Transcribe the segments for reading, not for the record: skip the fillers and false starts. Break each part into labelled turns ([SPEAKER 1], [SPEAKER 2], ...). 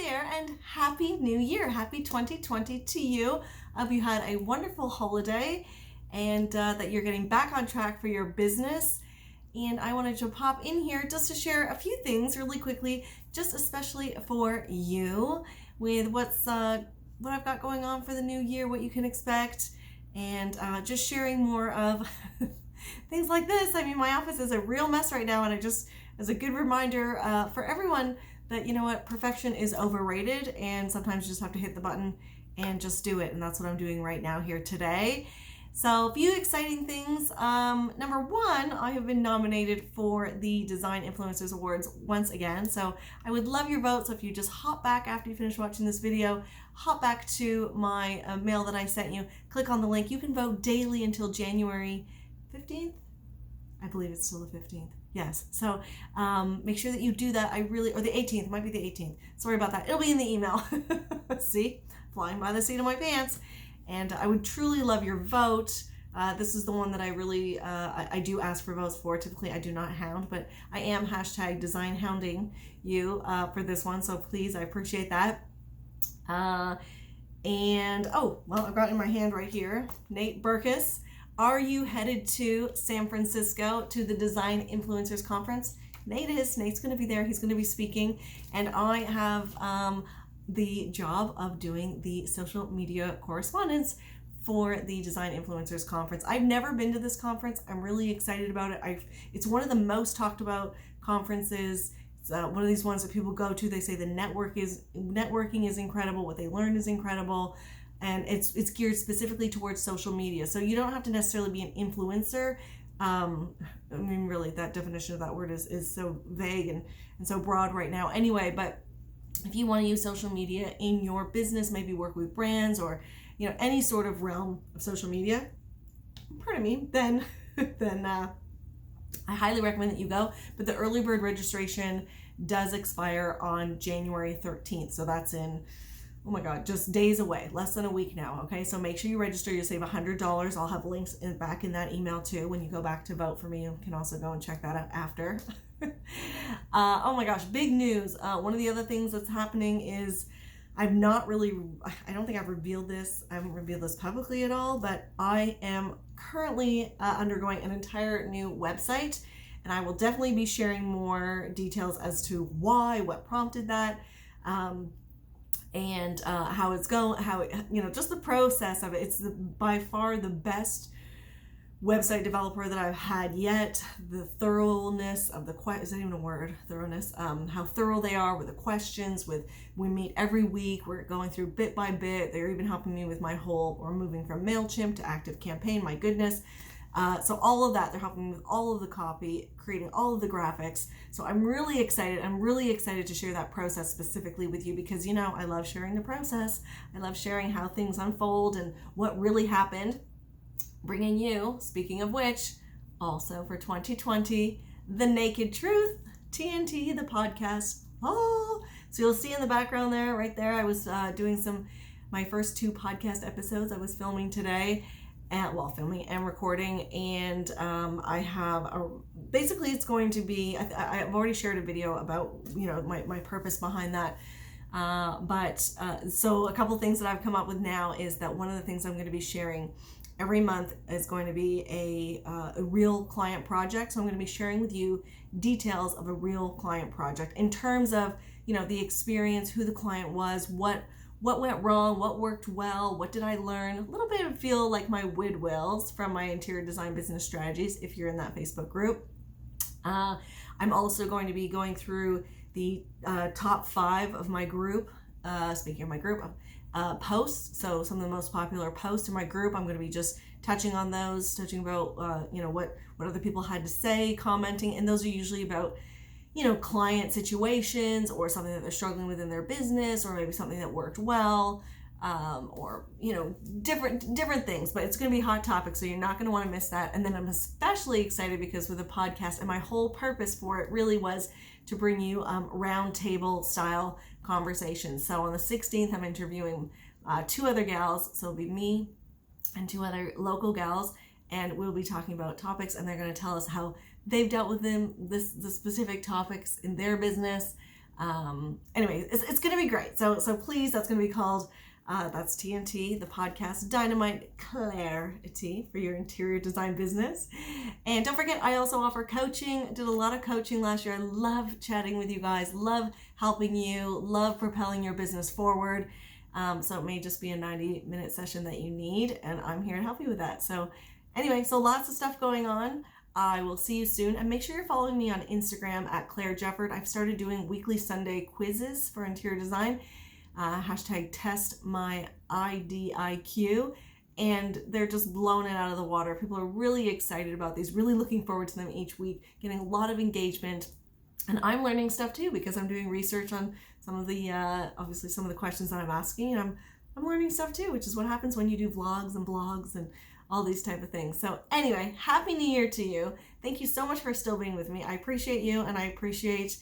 [SPEAKER 1] there, and Happy New Year. Happy 2020 to you. I hope you had a wonderful holiday and that you're getting back on track for your business. And I wanted to pop in here just to share a few things really quickly, just especially for you with what I've got going on for the new year, what you can expect, and just sharing more of things like this. I mean, my office is a real mess right now, and as a good reminder for everyone that, you know what, perfection is overrated, and sometimes you just have to hit the button and just do it. And that's what I'm doing right now here today. So a few exciting things. Number one, I have been nominated for the Design Influencers Awards once again. So I would love your vote. So if you just hop back after you finish watching this video, hop back to my mail that I sent you, click on the link. You can vote daily until January 15th. I believe it's still the 15th. Yes. So make sure that you do that. Or the 18th. It might be the 18th. Sorry about that. It'll be in the email. See? Flying by the seat of my pants. And I would truly love your vote. This is the one that I really, I do ask for votes for. Typically, I do not hound, but I am #design hounding you for this one. So please, I appreciate that. And, oh, well, I've got it in my hand right here. Nate Burkus, are you headed to San Francisco to the Design Influencers Conference? Nate's going to be there. He's going to be speaking. And I have the job of doing the social media correspondence for the Design Influencers Conference. I've never been to this conference. I'm really excited about it. It's one of the most talked about conferences. It's one of these ones that people go to. They say the networking is incredible. What they learn is incredible. And it's geared specifically towards social media. So you don't have to necessarily be an influencer. I mean, really, that definition of that word is so vague and so broad right now. Anyway, but if you want to use social media in your business, maybe work with brands or, you know, any sort of realm of social media, pardon me, then I highly recommend that you go. But the early bird registration does expire on January 13th. So that's in, oh my God, just days away, less than a week now. Okay, so make sure you register. You'll save $100. I'll have links back in that email too. When you go back to vote for me, you can also go and check that out after. Oh my gosh, big news. One of the other things that's happening is I don't think I've revealed this. I haven't revealed this publicly at all, but I am currently undergoing an entire new website, and I will definitely be sharing more details as to why, what prompted that, and how it's going, just the process of it. It's by far the best website developer that I've had yet. The thoroughness of is that even a word? Thoroughness. How thorough they are with the questions. We meet every week. We're going through bit by bit. They're even helping me with we're moving from MailChimp to ActiveCampaign. My goodness. So all of that, they're helping me with all of the copy, creating all of the graphics. So I'm really excited. I'm really excited to share that process specifically with you because, you know, I love sharing the process. I love sharing how things unfold and what really happened. Bringing you, speaking of which, also for 2020, The Naked Truth, TNT, the podcast. Oh, so you'll see in the background there, right there, I was doing my first 2 podcast episodes I was filming today, filming and recording, and I have basically it's going to be, I've already shared a video about, you know, my purpose behind that. So a couple things that I've come up with now is that one of the things I'm going to be sharing every month is going to be a real client project. So I'm going to be sharing with you details of a real client project in terms of, you know, the experience, who the client was, what went wrong, what worked well, what did I learn, a little bit of feel like my Widwills from my interior design business strategies if you're in that Facebook group. I'm also going to be going through the top 5 of my group, speaking of my group, posts. So some of the most popular posts in my group, I'm going to be just touching on those, touching about, what other people had to say, commenting. And those are usually about, you know, client situations or something that they're struggling with in their business, or maybe something that worked well, or, you know, different things. But it's going to be hot topics, so you're not going to want to miss that. And then I'm especially excited because with a podcast, and my whole purpose for it really was to bring you round table style conversations. So on the 16th, I'm interviewing 2 other gals. So it'll be me and 2 other local gals, and we'll be talking about topics, and they're going to tell us how they've dealt with the specific topics in their business, Anyway, it's going to be great. So please, that's going to be called, that's TNT, the podcast Dynamite CLAIRE-ity for your interior design business. And don't forget, I also offer coaching. I did a lot of coaching last year. I love chatting with you guys, love helping you, love propelling your business forward. So it may just be a 90-minute session that you need, and I'm here to help you with that. So anyway, so lots of stuff going on. I will see you soon, and make sure you're following me on Instagram at Claire Jefford. I've started doing weekly Sunday quizzes for interior design. Hashtag test my IDIQ, and they're just blowing it out of the water. People are really excited about these, really looking forward to them each week, getting a lot of engagement. And I'm learning stuff too, because I'm doing research on some of the, obviously some of the questions that I'm asking, and I'm learning stuff too, which is what happens when you do vlogs and blogs and all these type of things. So anyway, Happy New Year to you. Thank you so much for still being with me. I appreciate you, and I appreciate,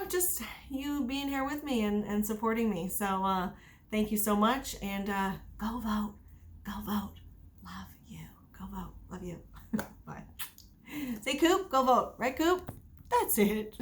[SPEAKER 1] just you being here with me and supporting me. So thank you so much, and go vote. Go vote. Love you. Go vote. Love you. Bye. Say, Coop, go vote. Right, Coop? That's it.